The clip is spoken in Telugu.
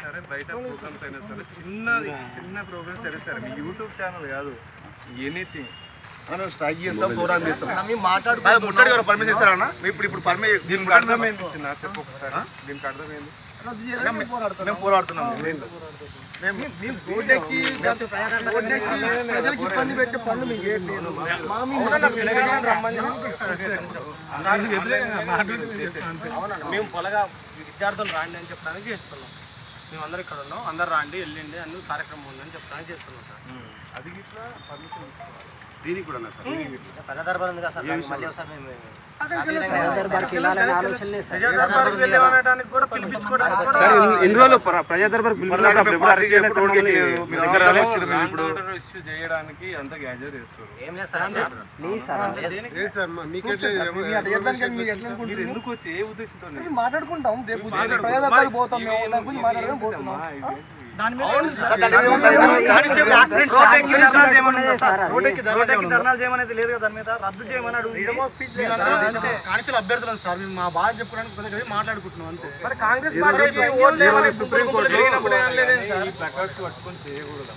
సరే బయట ప్రోగ్రామ్స్ అయినా సరే చిన్న ప్రోగ్రామ్స్ అయినా సరే మీ యూట్యూబ్ ఛానల్ కాదు ఎనీథింగ్ స్ట్రైక్ చేస్తాం ప్రోగ్రామ్ చేస్తాం ముట్టడి పర్మిషన్ ఇస్తారన్నా ఇప్పుడు పర్మిషన్ దీనికి అర్థమైంది చెప్పు ఒకసారి దీనికి అర్థమైంది మేము పోరాడుతున్నాం ప్రజలకు ఇబ్బంది పెట్టే పనులు మేము పొలగా విద్యార్థులు రాండి అని చెప్పడానికి చేస్తున్నాం. మేము అందరూ ఇక్కడ ఉన్నాం, అందరు రాండి వెళ్ళండి అన్ని కార్యక్రమం ఉందని చెప్పడానికి చేస్తున్నాం సార్. అది ఇట్లా పర్మిషన్ దీనికి కూడా సార్ ప్రజా దర్బార్ ఉంది కదా సార్, మళ్ళీ ఒకసారి మేము ఎన్ని రోజులు ప్రజా దర్బార్ ఇష్యూ చేయడానికి అంత గ్యాజర్ చేస్తారు. ఏం లేదు సార్, మీరు ఎందుకు వచ్చి ఏ ఉద్దేశంతో మాట్లాడుకుంటాం ధర్నాలు చేయమనేది లేదు కదా, దాని మీద రద్దు చేయమని అడుగుతుంది. కానిస్టేబుల్ అభ్యర్థులను సార్ మేము మా బాధ చెప్పుకోవడానికి మాట్లాడుకుంటున్నాం అంతే. మరి కాంగ్రెస్ సుప్రీం కోర్టు ప్రకాష్ పట్టుకొని చేయకూడదు.